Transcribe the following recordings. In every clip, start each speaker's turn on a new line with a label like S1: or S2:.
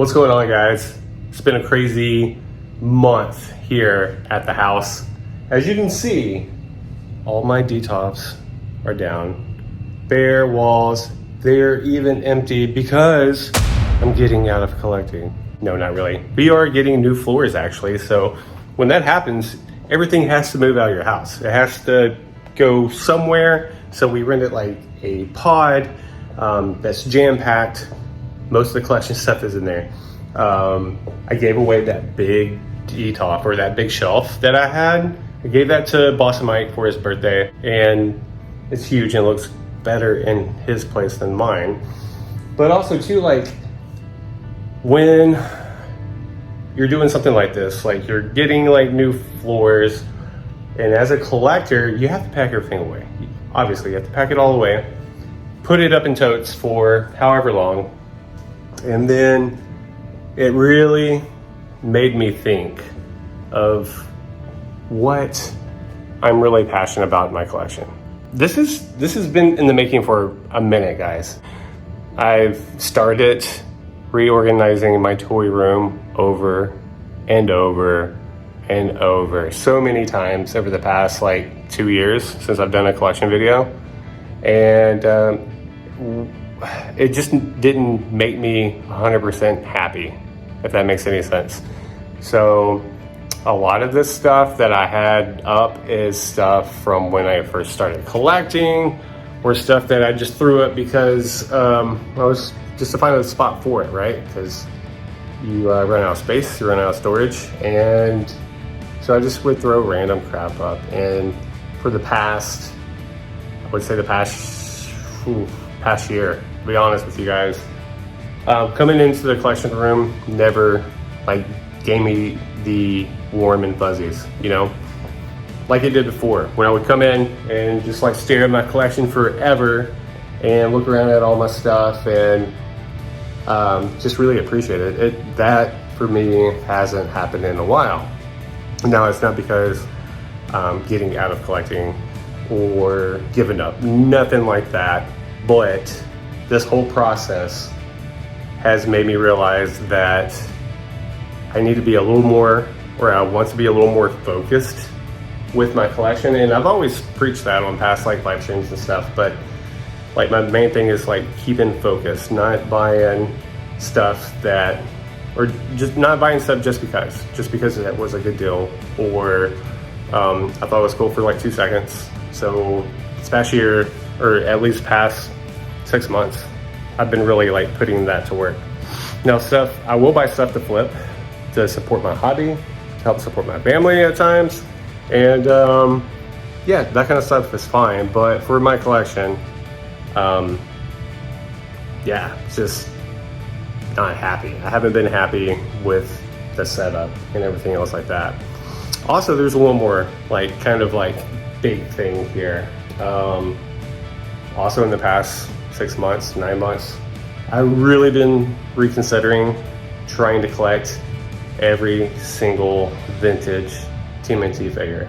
S1: What's going on, guys? It's been a crazy month here at the house. As you can see, all my detops are down. Bare walls, they're even empty because I'm getting out of collecting. No, not really. We are getting new floors actually. So when that happens, everything has to move out of your house. It has to go somewhere. So we rented like a pod that's jam-packed. Most of the collection stuff is in there. I gave away that big E-top or that big shelf that I had. I gave that to Boston Mike for his birthday, and it's huge and looks better in his place than mine. But also too, like when you're doing something like this, like you're getting like new floors, and as a collector, you have to pack everything away. Obviously, you have to pack it all away, put it up in totes for however long. And then it really made me think of what I'm really passionate about in my collection. This has been in the making for a minute, guys. I've started reorganizing my toy room over and over and over so many times over the past like 2 years since I've done a collection video. And it just didn't make me 100% happy, if that makes any sense. So a lot of this stuff that I had up is stuff from when I first started collecting, or stuff that I just threw up because I was just to find a spot for it, right? Because you run out of space, you run out of storage, and so I just would throw random crap up. And for the past, I would say the past year, to be honest with you guys, coming into the collection room never like gave me the warm and fuzzies, you know, like it did before when I would come in and just like stare at my collection forever and look around at all my stuff and just really appreciate it. That for me hasn't happened in a while. Now it's not because getting out of collecting or giving up, nothing like that, but this whole process has made me realize that I need to be a little more, or I want to be a little more focused with my collection. And I've always preached that on past like live streams and stuff, but like my main thing is like keeping focused, not buying stuff that, or just not buying stuff just because it was a good deal, or I thought it was cool for like 2 seconds. So this past year, or at least past 6 months, I've been really like putting that to work. Now I will buy stuff to flip to support my hobby, to help support my family at times. And yeah, that kind of stuff is fine. But for my collection, yeah, just not happy. I haven't been happy with the setup and everything else like that. Also, there's one more like kind of like big thing here. Also in the past 6 months, 9 months, I've really been reconsidering trying to collect every single vintage TMNT figure.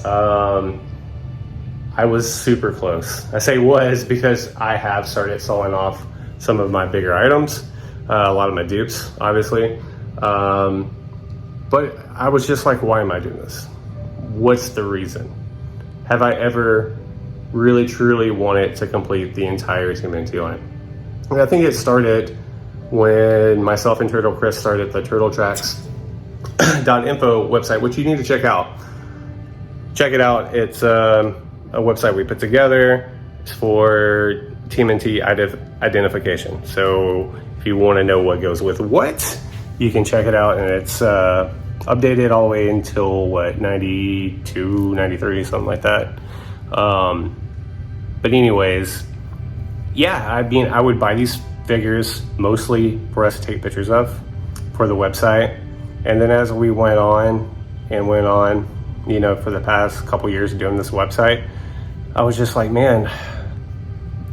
S1: I was super close. I say was because I have started selling off some of my bigger items, a lot of my dupes, obviously. But I was just like, why am I doing this? What's the reason? Have I ever really truly wanted to complete the entire TMNT line? And I think it started when myself and Turtle Chris started the turtletracks.info website, which you need to check out. Check it out. It's a website we put together. It's for TMNT identification. So if you want to know what goes with what, you can check it out. And it's updated all the way until what, 92, 93, something like that. But anyways, yeah, I mean, I would buy these figures mostly for us to take pictures of for the website. And then as we went on, you know, for the past couple years doing this website, I was just like, man,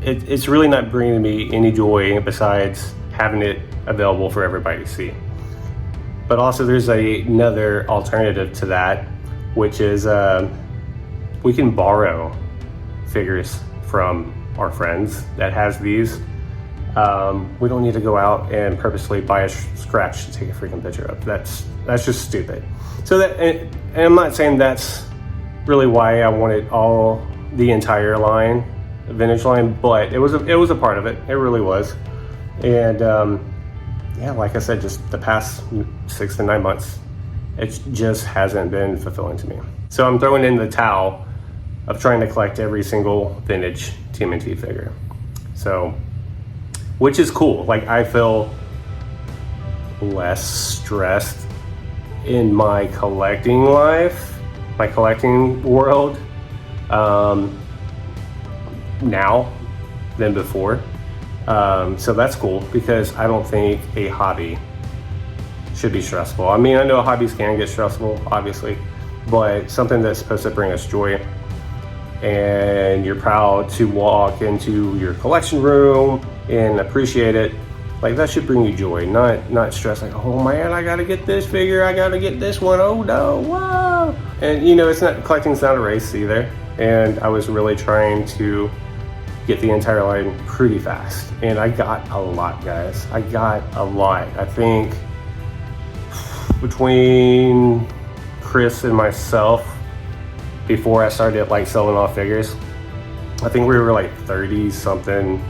S1: it's really not bringing me any joy besides having it available for everybody to see. But also there's another alternative to that, which is we can borrow figures from our friends that has these. We don't need to go out and purposely buy a scratch to take a freaking picture of. That's just stupid. So that, and I'm not saying that's really why I wanted the entire line, vintage line, but it was a part of it. It really was. And yeah, like I said, just the past 6 to 9 months, it just hasn't been fulfilling to me. So I'm throwing in the towel of trying to collect every single vintage TMNT figure. So, which is cool. Like, I feel less stressed in my collecting life, my collecting world, now than before. So that's cool, because I don't think a hobby should be stressful. I mean, I know hobbies can get stressful, obviously, but something that's supposed to bring us joy, and you're proud to walk into your collection room and appreciate it, like, that should bring you joy, not stress, like, oh man, I gotta get this figure, I gotta get this one, oh no, whoa. And you know, collecting's not a race either, and I was really trying to get the entire line pretty fast, and I got a lot, guys. I got a lot. I think between Chris and myself, before I started like selling off figures, I think we were like 30 something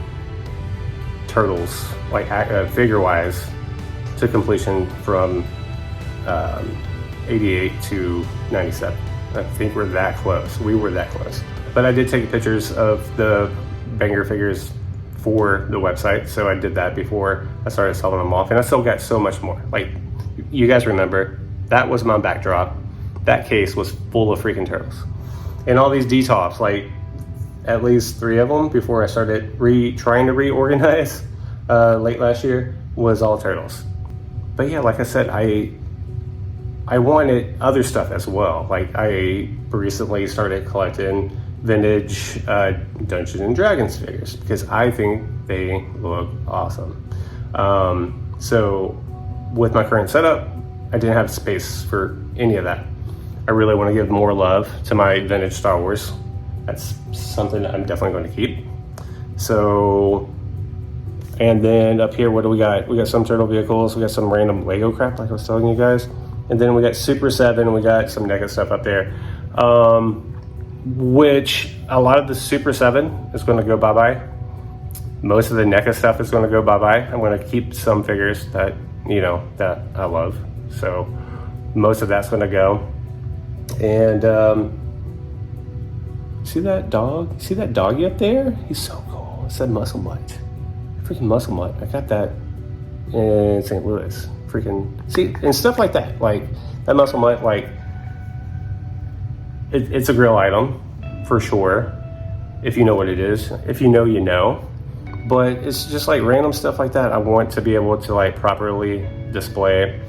S1: turtles, like figure wise, to completion from 88 to 97. I think we're that close. We were that close. But I did take pictures of the banger figures for the website, so I did that before I started selling them off, and I still got so much more. Like, you guys remember, that was my backdrop. That case was full of freaking turtles, and all these D-tops, like at least 3 of them before I started trying to reorganize late last year, was all turtles. But yeah, like I said, I wanted other stuff as well. Like, I recently started collecting vintage Dungeons and Dragons figures, because I think they look awesome. So with my current setup, I didn't have space for any of that. I really want to give more love to my vintage Star Wars. That's something I'm definitely going to keep. So, and then up here, what do we got? We got some turtle vehicles, we got some random Lego crap, like I was telling you guys. And then we got Super 7, we got some NECA stuff up there. Which a lot of the Super 7 is going to go bye-bye. Most of the NECA stuff is going to go bye-bye. I'm going to keep some figures that, you know, that I love. So most of that's going to go. And see that dog? See that doggy up there? He's so cool. It's that muscle mutt. Freaking muscle mutt. I got that in St. Louis. Freaking, see, and stuff like that. Like, that muscle mutt, like, it's a grill item for sure, if you know what it is. If you know, you know. But it's just like random stuff like that I want to be able to like properly display.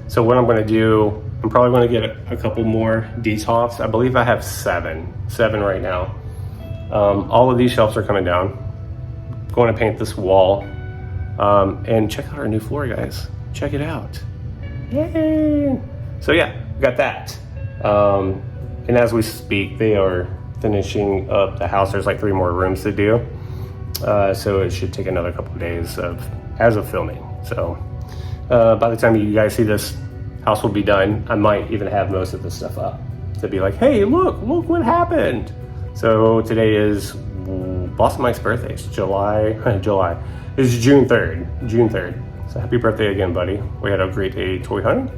S1: So what I'm going to do, I'm probably going to get a couple more D-tops. I believe I have seven right now. All of these shelves are coming down. I'm going to paint this wall, and check out our new floor, guys. Check it out. Yay! So yeah, got that. And as we speak, they are finishing up the house. There's like 3 more rooms to do. So it should take another couple of days as of filming. So by the time you guys see this, house will be done. I might even have most of this stuff up to be like, hey, look what happened. So today is Boss Mike's birthday. It's July. It's June 3rd. So happy birthday again, buddy. We had a great day toy hunting.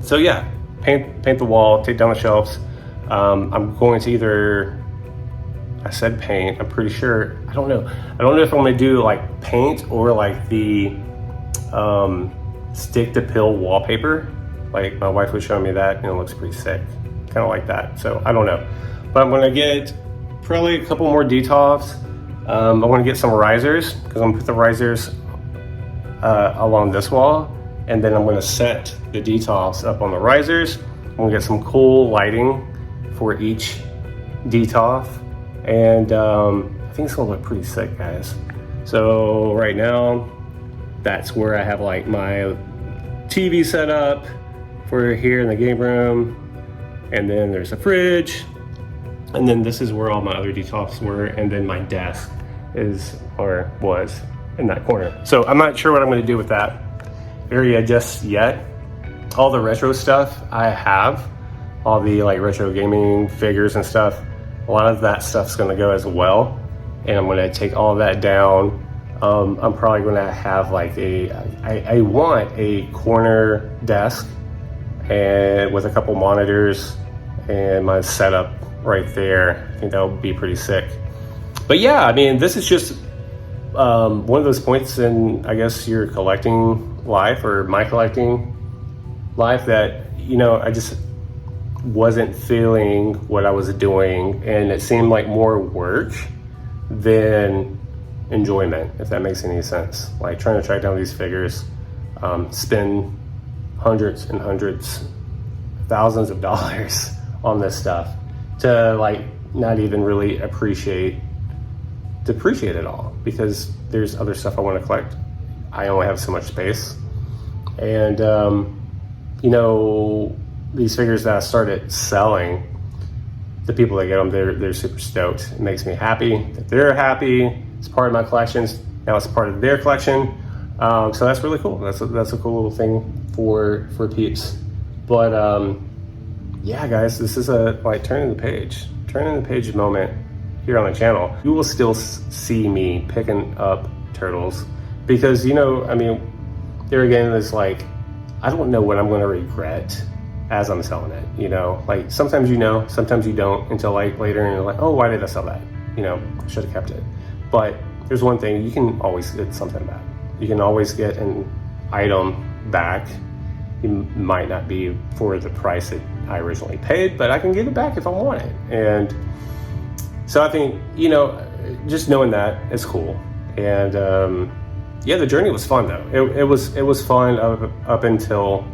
S1: So yeah. Paint the wall, take down the shelves. I'm going to either, I said paint, I'm pretty sure, I don't know if I'm gonna do like paint or like the stick to pill wallpaper. Like, my wife was showing me that and it looks pretty sick, kind of like that. So I don't know, but I'm gonna get probably a couple more D-tops. I want to get some risers, because I'm gonna put the risers along this wall. And then I'm going to set the D-tops up on the risers. I'm going to get some cool lighting for each D-top. And I think it's going to look pretty sick, guys. So right now, that's where I have like my TV set up for here in the game room. And then there's a fridge. And then this is where all my other D-tops were. And then my desk is, or was, in that corner. So I'm not sure what I'm gonna do with that area just yet. All the retro stuff I have, all the like retro gaming figures and stuff, a lot of that stuff's gonna go as well. And I'm gonna take all of that down. I'm probably gonna have like I want a corner desk and with a couple monitors and my setup right there. I think that would be pretty sick. But yeah, I mean, this is just one of those points in, I guess, your collecting life or my collecting life that, you know, I just wasn't feeling what I was doing, and it seemed like more work than enjoyment, if that makes any sense. Like trying to track down these figures, spend hundreds and hundreds, thousands of dollars on this stuff to like not even really appreciate it all, because there's other stuff I want to collect. I only have so much space. And you know, these figures that I started selling, the people that get them, they're super stoked. It makes me happy that they're happy. It's part of my collections. Now it's part of their collection. So that's really cool. That's a cool little thing for peeps. But yeah, guys, this is a like turning the page moment here on the channel. You will still see me picking up turtles because, you know, I mean, there again, it's like, I don't know what I'm going to regret as I'm selling it, you know, like sometimes you know, sometimes you don't until like later and you're like, oh, why did I sell that? You know, I should have kept it. But there's one thing, you can always get something back. You can always get an item back. It might not be for the price that I originally paid, but I can get it back if I want it. And so I think, you know, just knowing that is cool. And yeah, the journey was fun though. It was fun up until,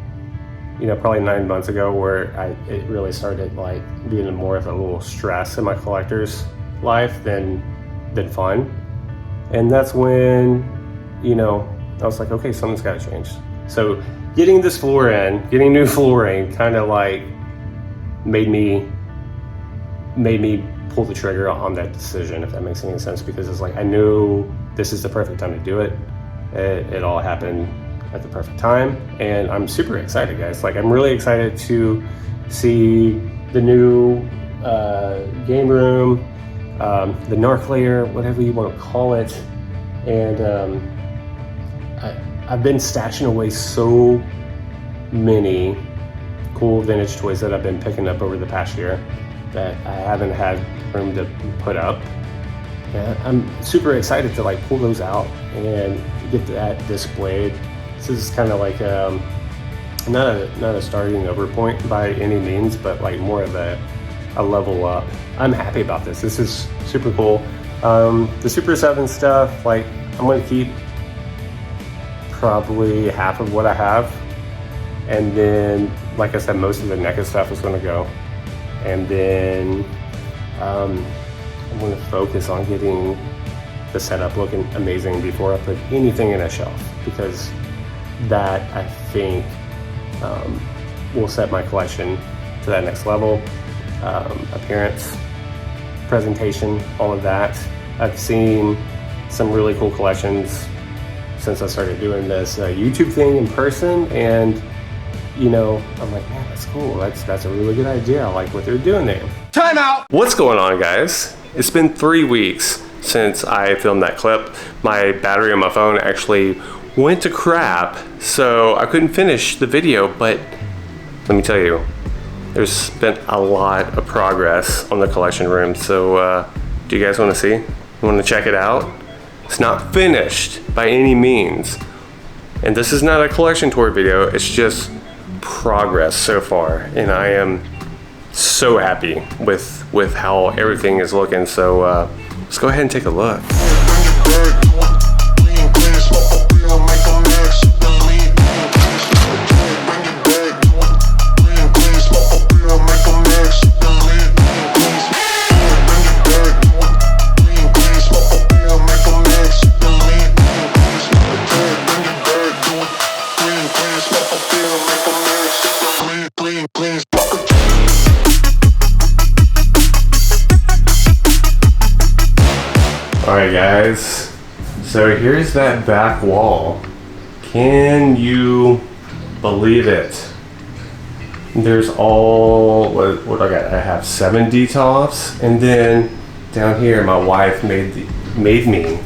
S1: you know, probably 9 months ago, where it really started like being more of a little stress in my collector's life than fun. And that's when, you know, I was like, okay, something's got to change. So getting this floor in, getting new flooring, kind of like made me pull the trigger on that decision, if that makes any sense, because it's like I knew this is the perfect time to do it. It all happened at the perfect time, and I'm super excited, guys. Like, I'm really excited to see the new game room, the narc layer, whatever you want to call it. And I've been stashing away so many cool vintage toys that I've been picking up over the past year that I haven't had room to put up. And I'm super excited to like pull those out and get that displayed. This is kind of like not a starting over point by any means, but like more of a level up. I'm happy about this. This is super cool. The Super 7 stuff, like I'm gonna keep probably half of what I have. And then, like I said, most of the NECA stuff is gonna go. And then I'm gonna focus on getting the setup looking amazing before I put anything in a shelf, because that, I think, will set my collection to that next level. Appearance, presentation, all of that. I've seen some really cool collections since I started doing this YouTube thing in person, and you know, I'm like, man, that's cool. That's a really good idea. I like what they're doing there.
S2: Time out!
S1: What's going on, guys? It's been 3 weeks since I filmed that clip. My battery on my phone actually went to crap, so I couldn't finish the video, but let me tell you, there's been a lot of progress on the collection room. So do you guys want to see? You want to check it out? It's not finished by any means. And this is not a collection tour video, it's just progress so far. And I am so happy with how everything is looking. So let's go ahead and take a look. All Alright guys, so here's that back wall. Can you believe it? There's all, what I got? I have 7 D-tops, and then down here my wife made me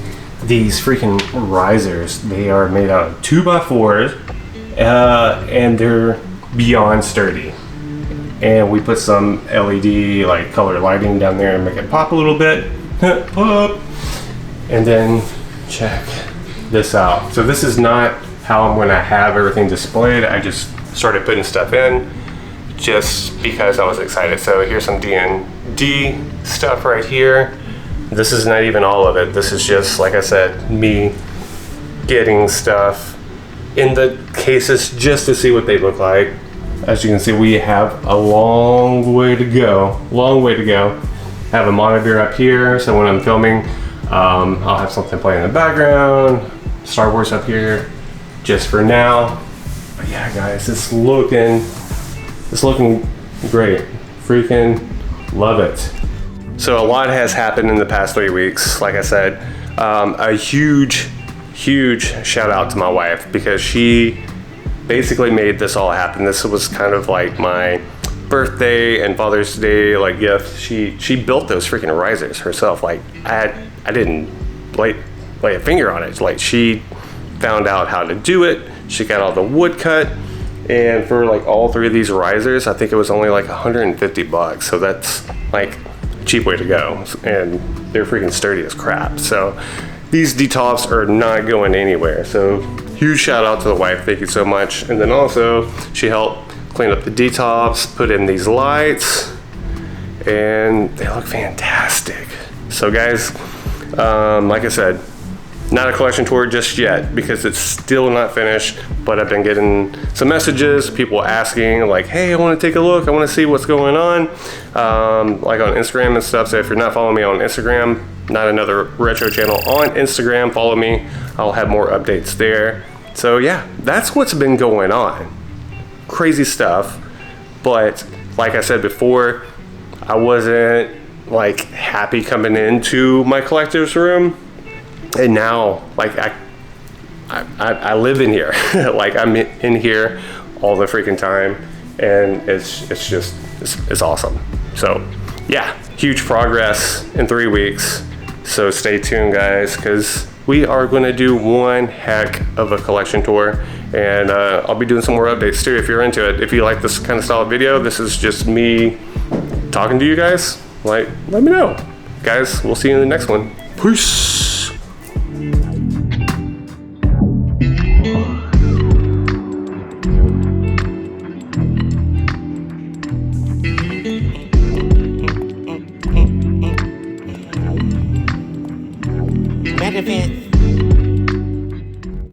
S1: these freaking risers. They are made out of 2x4s, and they're beyond sturdy. And we put some LED like color lighting down there and make it pop a little bit. Pop. And then check this out. So this is not how I'm gonna have everything displayed. I just started putting stuff in just because I was excited. So here's some D&D stuff right here. This is not even all of it. This is just, like I said, me getting stuff in the cases just to see what they look like. As you can see, we have a long way to go. I have a monitor up here, so when I'm filming, I'll have something playing in the background. Star Wars up here, just for now. But yeah, guys, it's looking great. Freaking love it. So a lot has happened in the past 3 weeks. Like I said, a huge shout out to my wife, because she basically made this all happen. This was kind of like my birthday and Father's Day like gift. She built those freaking risers herself. Like I didn't lay a finger on it. Like she found out how to do it. She got all the wood cut. And for like all 3 of these risers, I think it was only like $150. So that's like a cheap way to go. And they're freaking sturdy as crap. So these D-tops are not going anywhere. So huge shout out to the wife. Thank you so much. And then also she helped clean up the D-tops, put in these lights, and they look fantastic. So guys, like I said, not a collection tour just yet because it's still not finished, but I've been getting some messages, people asking like, hey, I want to take a look, I want to see what's going on, like on Instagram and stuff. So if you're not following me on Instagram, Not Another Retro channel on Instagram, follow me. I'll have more updates there. So yeah, that's what's been going on. Crazy stuff. But like I said before, I wasn't like happy coming into my collector's room. And now, like, I live in here. Like, I'm in here all the freaking time, and it's awesome. So, yeah, huge progress in 3 weeks. So stay tuned, guys, because we are going to do one heck of a collection tour, and I'll be doing some more updates too if you're into it. If you like this kind of style of video, this is just me talking to you guys. Like, let me know, guys. We'll see you in the next one. Peace.
S2: Pence.